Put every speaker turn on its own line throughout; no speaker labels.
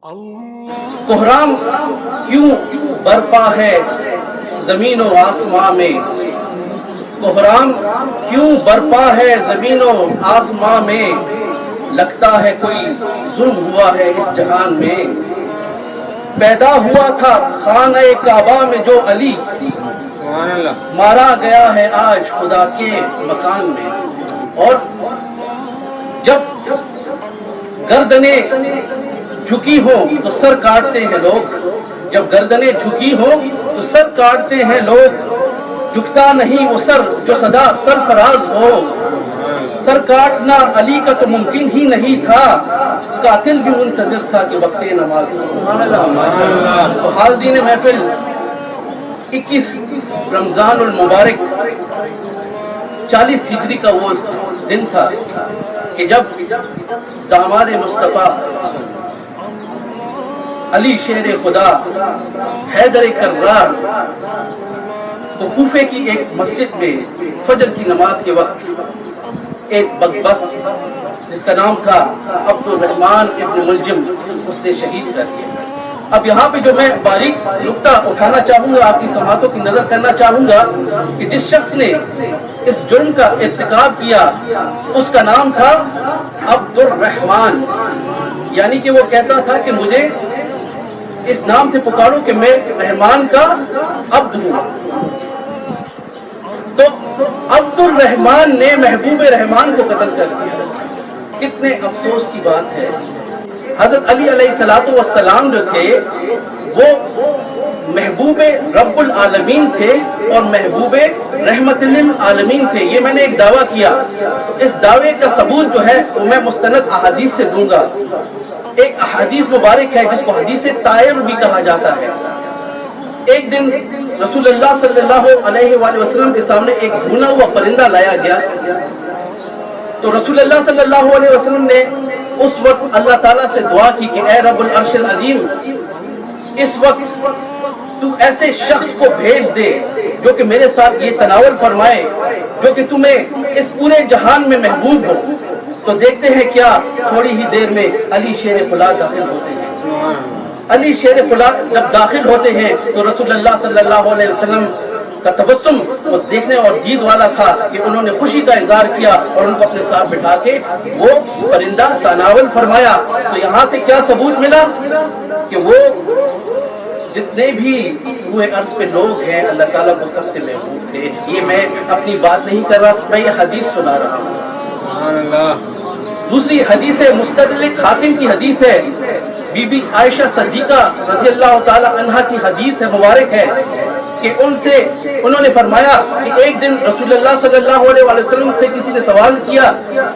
کوہرام کیوں برپا ہے زمین و آسمان میں، کوہرام کیوں برپا ہے زمین و آسمان میں، لگتا ہے کوئی ظلم ہوا ہے اس جہان میں۔ پیدا ہوا تھا خانہ کعبہ میں جو علی، مارا گیا ہے آج خدا کے مکان میں۔ اور جب گردنیں جھکی ہوں تو سر کاٹتے ہیں لوگ، جب گردنیں جھکی ہوں تو سر کاٹتے ہیں لوگ، جھکتا نہیں وہ سر جو سدا سرفراز ہو۔ سر کاٹنا علی کا تو ممکن ہی نہیں تھا، قاتل بھی منتظر تھا کہ وقت نماز ہو۔ تو حاضرین محفل، 21 رمضان المبارک 40 ہجری کا وہ دن تھا کہ جب داماد مصطفیٰ علی شیر خدا حیدر کرار تو کوفے کی ایک مسجد میں فجر کی نماز کے وقت ایک بدبخت جس کا نام تھا عبد الرحمن ابن ملجم، اس نے شہید کر دیا۔ اب یہاں پہ جو میں باریک نقطہ اٹھانا چاہوں گا، آپ کی سماعتوں کی نظر کرنا چاہوں گا کہ جس شخص نے اس جرم کا ارتکاب کیا اس کا نام تھا عبد الرحمن، یعنی کہ وہ کہتا تھا کہ مجھے اس نام سے پکارو کہ میں رحمان کا عبد ہوں۔ تو عبد الرحمن نے محبوب رحمان کو قتل کر دیا۔ کتنے افسوس کی بات ہے۔ حضرت علی علیہ الصلوۃ والسلام جو تھے وہ محبوب رب العالمین تھے اور محبوب رحمت للعالمین تھے۔ یہ میں نے ایک دعویٰ کیا، اس دعوے کا ثبوت جو ہے وہ میں مستند احادیث سے دوں گا۔ ایک احادیث مبارک ہے جس کو حدیث طائر بھی کہا جاتا ہے۔ ایک دن رسول اللہ صلی اللہ علیہ وآلہ وسلم کے سامنے ایک بھونا ہوا پرندہ لایا گیا، تو رسول اللہ صلی اللہ علیہ وسلم نے اس وقت اللہ تعالیٰ سے دعا کی کہ اے رب العرش العظیم، اس وقت تو ایسے شخص کو بھیج دے جو کہ میرے ساتھ یہ تناول فرمائے جو کہ تمہیں اس پورے جہان میں محبوب ہو۔ تو دیکھتے ہیں کیا تھوڑی ہی دیر میں علی شیر خدا داخل ہوتے ہیں۔ علی شیر خدا جب داخل ہوتے ہیں تو رسول اللہ صلی اللہ علیہ وسلم کا تبسم وہ دیکھنے اور دید والا تھا کہ انہوں نے خوشی کا اظہار کیا اور ان کو اپنے ساتھ بٹھا کے وہ پرندہ تناول فرمایا۔ تو یہاں سے کیا ثبوت ملا کہ وہ جتنے بھی ہوئے عرض پہ لوگ ہیں اللہ تعالیٰ کو سب سے محبوب تھے۔ یہ میں اپنی بات نہیں کر رہا، میں یہ حدیث سنا رہا ہوں۔ دوسری حدیث مستدرک حاکم کی حدیث ہے، بی بی عائشہ صدیقہ رضی اللہ تعالی عنہا کی حدیث ہے، مبارک ہے کہ انہوں نے فرمایا کہ ایک دن رسول اللہ صلی اللہ علیہ وسلم سے کسی نے سوال کیا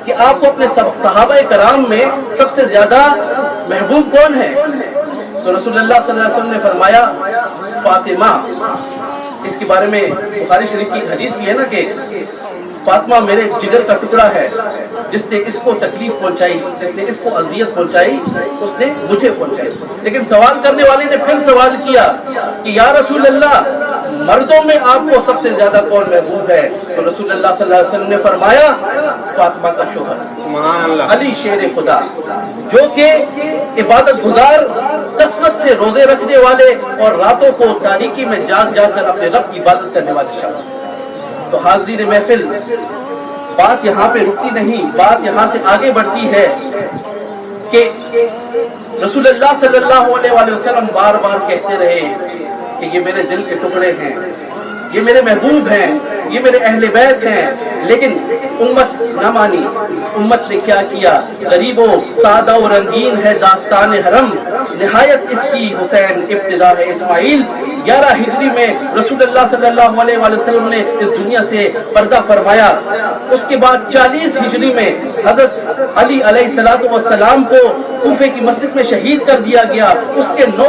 کہ آپ کو اپنے صحابہ کرام میں سب سے زیادہ محبوب کون ہے؟ تو رسول اللہ صلی اللہ علیہ وسلم نے فرمایا فاطمہ۔ اس کے بارے میں بخاری شریف کی حدیث بھی ہے نا کہ فاطمہ میرے جگر کا ٹکڑا ہے، جس نے اس کو تکلیف پہنچائی، جس نے اس کو اذیت پہنچائی اس نے مجھے پہنچائی۔ لیکن سوال کرنے والے نے پھر سوال کیا کہ یا رسول اللہ، مردوں میں آپ کو سب سے زیادہ کون محبوب ہے؟ تو رسول اللہ صلی اللہ علیہ وسلم نے فرمایا فاطمہ کا شوہر علی شیر خدا، جو کہ عبادت گزار، کثرت سے روزے رکھنے والے اور راتوں کو تاریکی میں جاگ جاگ کر اپنے رب کی عبادت کرنے والے شخص۔ تو حاضرین محفل، بات یہاں پہ رکتی نہیں، بات یہاں سے آگے بڑھتی ہے کہ رسول اللہ صلی اللہ علیہ وآلہ وسلم بار بار کہتے رہے کہ یہ میرے دل کے ٹکڑے ہیں، یہ میرے محبوب ہیں، یہ میرے اہل بیت ہیں، لیکن امت نہ مانی۔ امت نے کیا کیا؟ غریب و سادہ و رنگین ہے داستان حرم، نہایت اس کی حسین ابتدا ہے اسماعیل۔ 11 ہجری میں رسول اللہ صلی اللہ علیہ وآلہ وسلم نے اس دنیا سے پردہ فرمایا۔ اس کے بعد 40 ہجری میں حضرت علی علیہ السلام کو کوفے کی مسجد میں شہید کر دیا گیا۔ اس کے 9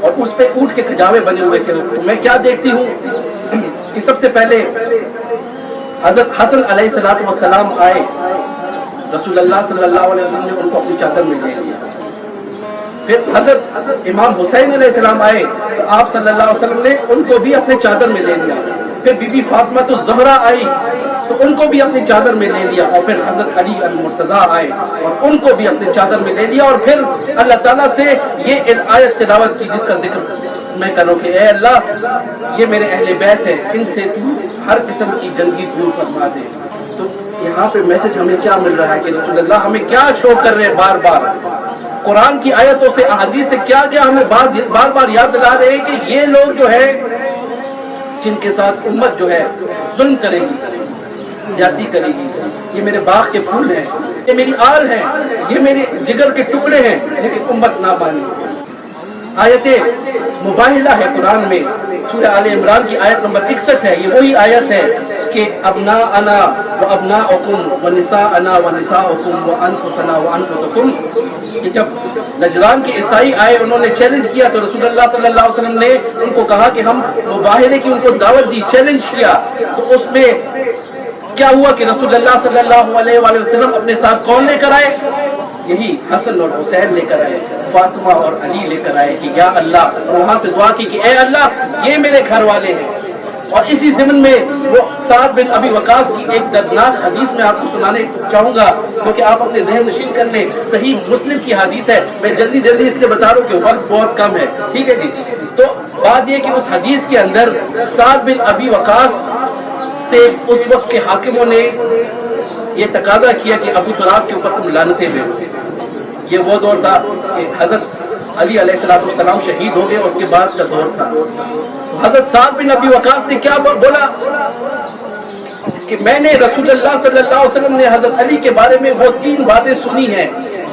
اور اس پہ اونٹ کے کھجاوے بنے ہوئے تھے. تو میں کیا دیکھتی ہوں کہ سب سے پہلے حضرت حسن علیہ السلام آئے, رسول اللہ صلی اللہ علیہ وسلم نے ان کو اپنی چادر میں لے لیا. پھر حضرت امام حسین علیہ السلام آئے تو آپ صلی اللہ علیہ وسلم نے ان کو بھی اپنے چادر میں لے لیا. پھر بی بی فاطمہ تو زہرا آئی تو ان کو بھی اپنی چادر میں لے لیا. اور پھر حضرت علی المرتضیٰ آئے اور ان کو بھی اپنی چادر میں لے لیا. اور پھر اللہ تعالیٰ سے یہ آیت تلاوت کی جس کا ذکر میں کروں کہ اے اللہ یہ میرے اہل بیت ہے, ان سے تو ہر قسم کی جنگی دور فرما دے. تو یہاں پہ میسج ہمیں کیا مل رہا ہے کہ رسول اللہ ہمیں کیا شو کر رہے ہیں بار بار, قرآن کی آیتوں سے احادیث سے کیا کیا ہمیں بار بار یاد دلا رہے ہیں کہ یہ لوگ جو ہے جن کے ساتھ امت جو ہے ظلم کرے گی, زیادتی کرے گی, یہ میرے باغ کے پھول ہیں, یہ میری آل ہیں, یہ میرے جگر کے ٹکڑے ہیں, لیکن امت نہ مانے. آیت مباہلہ ہے قرآن میں, سورہ آل عمران کی آیت نمبر 61 ہے. یہ وہی آیت ہے کہ ابناءنا و ابناؤکم و نساءنا و نساؤکم و انفسنا و انفسکم. کہ جب نجران کے عیسائی آئے انہوں نے چیلنج کیا تو رسول اللہ صلی اللہ علیہ وسلم نے ان کو کہا کہ ہم مباہلے کی ان کو دعوت دی, چیلنج کیا. تو اس میں کیا ہوا کہ رسول اللہ صلی اللہ علیہ وآلہ وسلم اپنے ساتھ کون لے کر آئے؟ یہی حسن اور حسین لے کر آئے, فاطمہ اور علی لے کر آئے کہ یا اللہ, وہاں سے دعا کی کہ اے اللہ یہ میرے گھر والے ہیں. اور اسی ضمن میں وہ سعد بن ابی وقاص کی ایک دردناک حدیث میں آپ کو سنانے چاہوں گا کیونکہ آپ اپنے ذہن نشین کر لیں. صحیح مسلم کی حدیث ہے, میں جلدی اس لیے بتا رہا ہوں کہ وقت بہت کم ہے, ٹھیک ہے جی. تو بات یہ کہ اس حدیث کے اندر سعد بن ابی وقاص سے اس وقت کے حاکموں نے یہ تقاضا کیا کہ ابو تراب کے اوپر تم لعنتیں میں. یہ وہ دور تھا کہ حضرت علی علیہ السلام شہید ہو گئے, اس کے بعد کا دور تھا. تو حضرت سعد بن ابی وقاص نے کیا بولا کہ میں نے رسول اللہ صلی اللہ علیہ وسلم نے حضرت علی کے بارے میں وہ 3 باتیں سنی ہیں,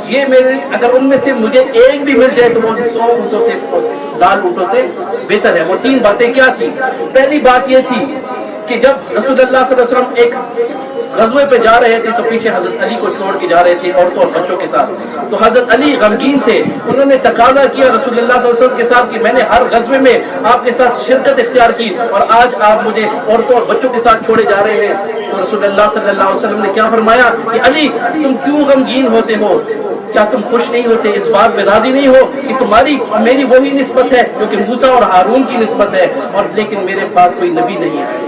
یہ میرے اگر ان میں سے مجھے ایک بھی مل جائے تو وہ 100 اونٹوں سے, لال اونٹوں سے بہتر ہے. وہ 3 باتیں کیا تھی؟ پہلی بات یہ تھی کہ جب رسول اللہ صلی اللہ علیہ وسلم ایک غزوے پہ جا رہے تھے تو پیچھے حضرت علی کو چھوڑ کے جا رہے تھے عورتوں اور بچوں کے ساتھ. تو حضرت علی غمگین تھے, انہوں نے تقاضا کیا رسول اللہ صلی اللہ علیہ وسلم کے ساتھ کہ میں نے ہر غزوے میں آپ کے ساتھ شرکت اختیار کی اور آج آپ مجھے عورتوں اور بچوں کے ساتھ چھوڑے جا رہے ہیں. تو رسول اللہ صلی اللہ علیہ وسلم نے کیا فرمایا کہ علی تم کیوں غمگین ہوتے ہو, کیا تم خوش نہیں ہوتے, اس بات میں راضی نہیں ہو کہ تمہاری اور میری وہی نسبت ہے جو کہ موسیٰ اور ہارون کی نسبت ہے, اور لیکن میرے پاس کوئی نبی نہیں ہے.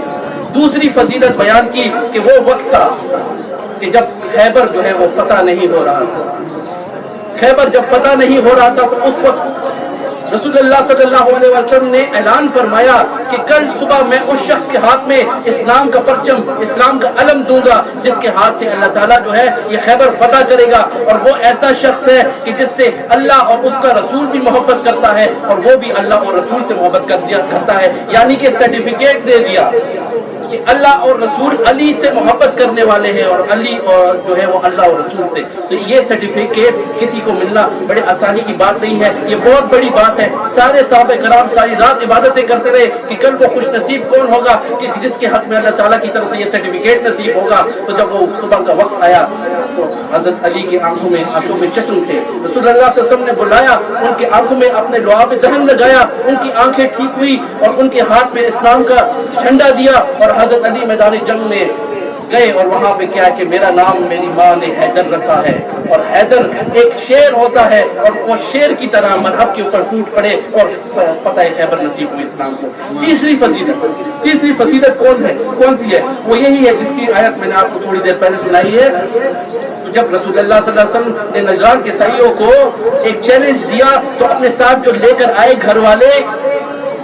دوسری فضیلت بیان کی کہ وہ وقت تھا کہ جب خیبر جو ہے وہ فتح نہیں ہو رہا تھا. خیبر جب فتح نہیں ہو رہا تھا تو اس وقت رسول اللہ صلی اللہ علیہ وسلم نے اعلان فرمایا کہ کل صبح میں اس شخص کے ہاتھ میں اسلام کا پرچم, اسلام کا علم دوں گا جس کے ہاتھ سے اللہ تعالیٰ جو ہے یہ خیبر فتح کرے گا. اور وہ ایسا شخص ہے کہ جس سے اللہ اور اس کا رسول بھی محبت کرتا ہے اور وہ بھی اللہ اور رسول سے محبت کرتا ہے. یعنی کہ سرٹیفکیٹ دے دیا کہ اللہ اور رسول علی سے محبت کرنے والے ہیں اور علی اور جو ہے وہ اللہ اور رسول سے. تو یہ سرٹیفکیٹ کسی کو ملنا بڑے آسانی کی بات نہیں ہے, یہ بہت بڑی بات ہے. سارے صحابہ کرام ساری رات عبادتیں کرتے رہے کہ کل وہ خوش نصیب کون ہوگا کہ جس کے حق میں اللہ تعالیٰ کی طرف سے یہ سرٹیفکیٹ نصیب ہوگا. تو جب وہ صبح کا وقت آیا تو حضرت علی کی آنکھوں میں چشم تھے. رسول اللہ صلی اللہ علیہ وسلم نے بلایا, ان کی آنکھوں میں اپنے لعاب دہن لگایا, ان کی آنکھیں ٹھیک ہوئی اور ان کے ہاتھ میں اسلام کا جھنڈا دیا اور حضرت علی میدان جنگ میں گئے. اور وہاں پہ کیا کہ میرا نام میری ماں نے حیدر رکھا ہے, اور حیدر ایک شیر ہوتا ہے اور وہ شیر کی طرح مذہب کے اوپر ٹوٹ پڑے اور فتح خیبر نصیب ہوئی اسلام کو. تیسری فضیلت کون سی ہے؟ وہ یہی ہے جس کی آیت میں نے آپ کو تھوڑی دیر پہلے سنائی ہے. جب رسول اللہ صلی اللہ علیہ وسلم نے نجران کے عیسائیوں کو ایک چیلنج دیا تو اپنے ساتھ جو لے کر آئے گھر والے,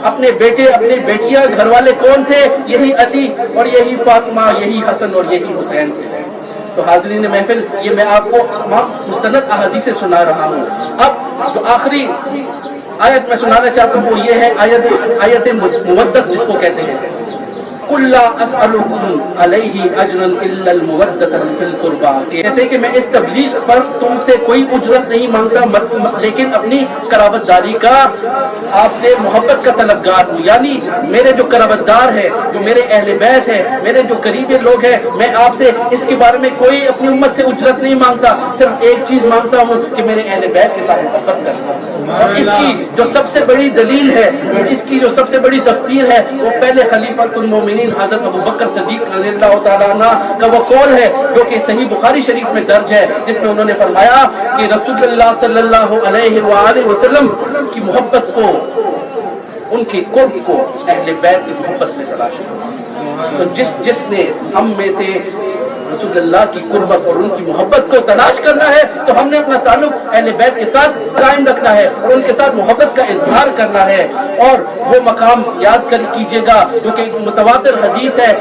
اپنے بیٹے اپنی بیٹیاں, گھر والے کون تھے؟ یہی علی اور یہی فاطمہ, یہی حسن اور یہی حسین تھے. تو حاضرین محفل, یہ میں آپ کو مستند احادیث سنا رہا ہوں. اب جو آخری آیت میں سنانا چاہتا ہوں وہ یہ ہے آیت مودت جس کو کہتے ہیں. قل لا اسألکم علیہ اجرا الا المودۃ فی القربى، کہتے کہ میں اس تبلیغ پر تم سے کوئی اجرت نہیں مانگتا، لیکن اپنی قرابت داری کا آپ سے محبت کا طلبگار ہوں، یعنی میرے جو قرابت دار ہے، جو میرے اہل بیت ہے، میرے جو قریبی لوگ ہیں، میں آپ سے اس کے بارے میں کوئی اپنی امت سے اجرت نہیں مانگتا، صرف ایک چیز مانگتا ہوں کہ میرے اہل بیت کے ساتھ محبت کرنا۔ اور اس کی جو سب سے بڑی دلیل ہے، اس کی جو سب سے بڑی تفسیر ہے، وہ پہلے خلیفۃ المومنین حضرت ابوبکر صدیق رضی اللہ تعالیٰ عنہ کا وہ قول ہے جو کہ صحیح بخاری شریف میں درج ہے، جس میں انہوں نے فرمایا کہ رسول اللہ صلی اللہ علیہ وآلہ وسلم کی محبت کو، ان کے قرب کو اہل بیت کی محبت میں تلاش کرو۔ تو جس نے ہم میں سے رسول اللہ کی قربت اور ان کی محبت کو تلاش کرنا ہے، تو ہم نے اپنا تعلق اہل بیت کے ساتھ قائم رکھنا ہے اور ان کے ساتھ محبت کا اظہار کرنا ہے۔ اور وہ مقام یاد کیجیے گا جو کہ ایک متواتر حدیث ہے،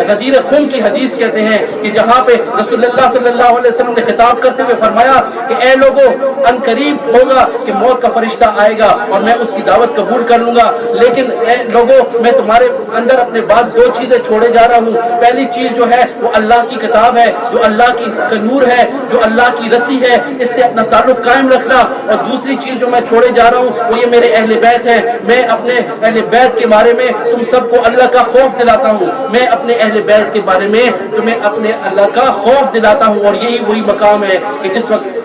غدیر خم کی حدیث کہتے ہیں، کہ جہاں پہ رسول اللہ صلی اللہ علیہ وسلم نے خطاب کرتے ہوئے فرمایا کہ اے لوگوں، ان قریب ہوگا کہ موت کا فرشتہ آئے گا اور میں اس کی دعوت قبول کر لوں گا، لیکن اے لوگوں، میں تمہارے اندر اپنے بعد دو چیزیں چھوڑے جا رہا ہوں۔ پہلی چیز جو ہے وہ اللہ کی کتاب ہے، جو اللہ کی نور ہے، جو اللہ کی رسی ہے، اس سے اپنا تعلق قائم رکھنا، اور دوسری چیز جو میں چھوڑے جا رہا ہوں وہ یہ میرے اہل بیت ہے۔ میں اپنے اہل بیت کے بارے میں تم سب کو اللہ کا خوف دلاتا ہوں، میں اپنے اہل بیت کے بارے میں تمہیں اپنے اللہ کا خوف دلاتا ہوں، اور یہی وہی مقام ہے کہ جس وقت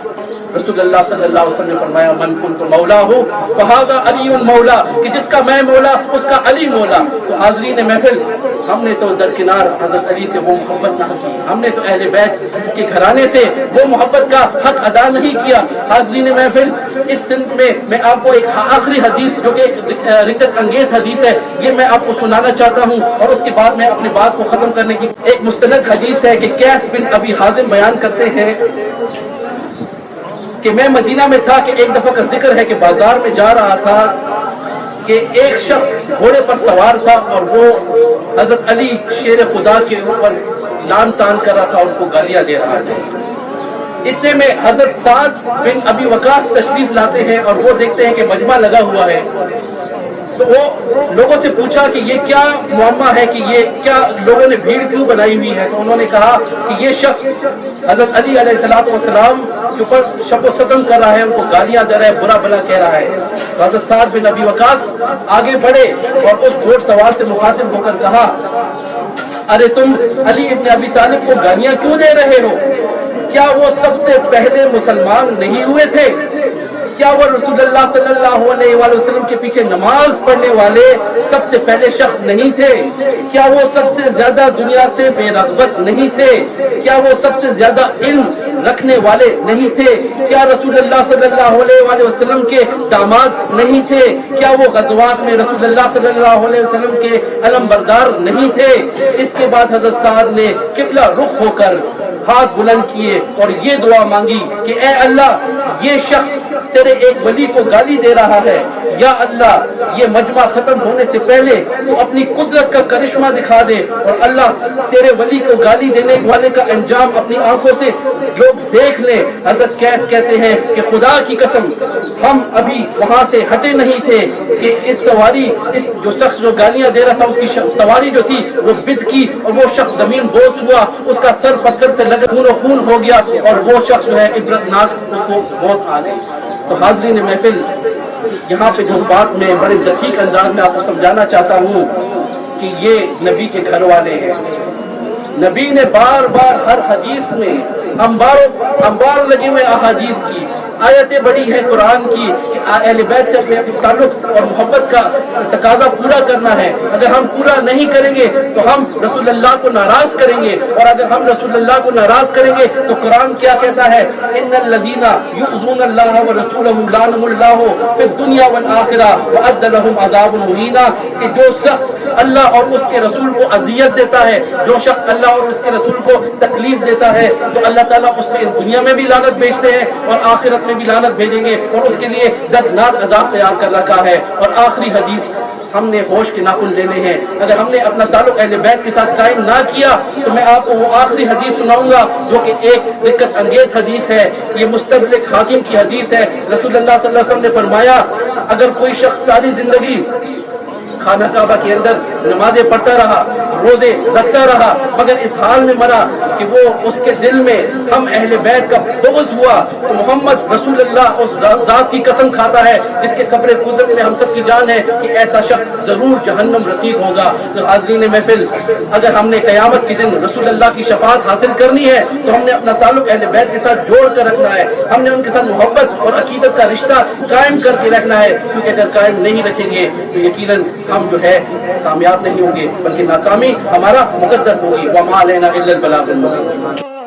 رسول اللہ صلی اللہ علیہ وسلم نے فرمایا من کنت مولا ہو فہذا علی مولا، کہ جس کا میں مولا اس کا علی مولا۔ تو حاضرین محفل، ہم نے تو درکنار حضرت علی سے وہ محبت نہ کی، ہم نے تو اہل بیت کے گھرانے سے وہ محبت کا حق ادا نہیں کیا۔ حاضرین محفل، اس سمت میں آپ کو ایک آخری حدیث جو کہ ایک رکت انگیز حدیث ہے، یہ میں آپ کو سنانا چاہتا ہوں، اور اس کے بعد میں اپنی بات کو ختم کرنے کی ایک مستند حدیث ہے کہ قیس بن ابی حازم بیان کرتے ہیں کہ میں مدینہ میں تھا کہ ایک دفعہ کا ذکر ہے کہ بازار میں جا رہا تھا کہ ایک شخص گھوڑے پر سوار تھا اور وہ حضرت علی شیر خدا کے اوپر لان تان کر رہا تھا، ان کو گالیاں دے رہا تھا۔ اتنے میں حضرت سعد بن ابی وقاص تشریف لاتے ہیں اور وہ دیکھتے ہیں کہ مجمع لگا ہوا ہے، تو وہ لوگوں سے پوچھا کہ یہ کیا معاملہ ہے، کہ یہ کیا لوگوں نے بھیڑ کیوں بنائی ہوئی ہے؟ تو انہوں نے کہا کہ یہ شخص حضرت علی علیہ السلام کے اوپر شب و ستم کر رہا ہے، ان کو گالیاں دے رہا ہے، برا بھلا کہہ رہا ہے۔ تو حضرت سعد بن ابی وقاص آگے بڑھے اور اس گھوڑ سوار سے مخاطب ہو کر کہا ارے تم علی ابن ابی طالب کو گالیاں کیوں دے رہے ہو؟ کیا وہ سب سے پہلے مسلمان نہیں ہوئے تھے؟ کیا وہ رسول اللہ صلی اللہ علیہ وآلہ وسلم کے پیچھے نماز پڑھنے والے سب سے پہلے شخص نہیں تھے؟ کیا وہ سب سے زیادہ دنیا سے بے رغبت نہیں تھے؟ کیا وہ سب سے زیادہ علم رکھنے والے نہیں تھے؟ کیا رسول اللہ صلی اللہ علیہ وآلہ وسلم کے داماد نہیں تھے؟ کیا وہ غزوات میں رسول اللہ صلی اللہ علیہ وسلم کے علم بردار نہیں تھے؟ اس کے بعد حضرت سعد نے قبلہ رخ ہو کر ہاتھ بلند کیے اور یہ دعا مانگی کہ اے اللہ، یہ شخص تیرے ایک ولی کو گالی دے رہا ہے، یا اللہ یہ مجمع ختم ہونے سے پہلے تو اپنی قدرت کا کرشمہ دکھا دے، اور اللہ تیرے ولی کو گالی دینے والے کا انجام اپنی آنکھوں سے لوگ دیکھ لیں۔ حضرت قیس کہتے ہیں کہ خدا کی قسم ہم ابھی وہاں سے ہٹے نہیں تھے کہ اس سواری، اس جو شخص جو گالیاں دے رہا تھا اس کی سواری جو تھی وہ بد کی، اور وہ شخص زمین بوس ہوا، اس کا سر پتھر سے لگا خون و خون ہو گیا، اور وہ شخص جو ہے عبرتناک اس کو موت آ گئی۔ تو حاضرین محفل، یہاں پہ جو بات میں بڑے دقیق انداز میں آپ کو سمجھانا چاہتا ہوں کہ یہ نبی کے گھر والے ہیں۔ نبی نے بار بار ہر حدیث میں انبار لگے ہوئے احادیث کی آیتیں بڑی ہیں قرآن کی کہ اہل بیت سے اپنے تعلق اور محبت کا تقاضا پورا کرنا ہے۔ اگر ہم پورا نہیں کریں گے تو ہم رسول اللہ کو ناراض کریں گے، اور اگر ہم رسول اللہ کو ناراض کریں گے تو قرآن کیا کہتا ہے؟ ان الذین یؤذون اللہ ورسولہ لعنهم اللہ فی الدنیا والآخرہ واعد لهم عذاب مہین، کہ جو شخص اللہ اور اس کے رسول کو اذیت دیتا ہے، جو شخص اللہ اور اس کے رسول کو تکلیف دیتا ہے، تو اللہ تعالیٰ اس پہ اس دنیا میں بھی لعنت بھیجتے ہیں اور آخرت میں بھی لعنت بھیجیں گے، اور اس کے لیے دردناک عذاب تیار کر رکھا ہے۔ اور آخری حدیث، ہم نے ہوش کے ناخن لینے ہیں۔ اگر ہم نے اپنا تعلق اہل بیت کے ساتھ قائم نہ کیا تو میں آپ کو وہ آخری حدیث سناؤں گا جو کہ ایک دقت انگیز حدیث ہے۔ یہ مستدرک حاکم کی حدیث ہے۔ رسول اللہ صلی اللہ علیہ وسلم نے فرمایا اگر کوئی شخص ساری زندگی خانہ کعبہ کے اندر نمازیں پڑھتا رہا، روزے رکھتا رہا مگر اس حال میں مرا کہ وہ اس کے دل میں ہم اہل بیت کا بغض ہوا، تو محمد رسول اللہ اس ذات کی قسم کھاتا ہے جس کے قبر قدرت میں ہم سب کی جان ہے کہ ایسا شخص ضرور جہنم رسید ہوگا۔ تو حاضرین محفل، اگر ہم نے قیامت کے دن رسول اللہ کی شفاعت حاصل کرنی ہے تو ہم نے اپنا تعلق اہل بیت کے ساتھ جوڑ کر رکھنا ہے، ہم نے ان کے ساتھ محبت اور عقیدت کا رشتہ قائم کر کے رکھنا ہے، کیونکہ اگر قائم نہیں رکھیں گے تو یقیناً ہم جو ہے کامیاب نہیں ہوں گے بلکہ ناکامی ہمارا مقدر ہوگی۔ وما علینا الا البلاغ المبین۔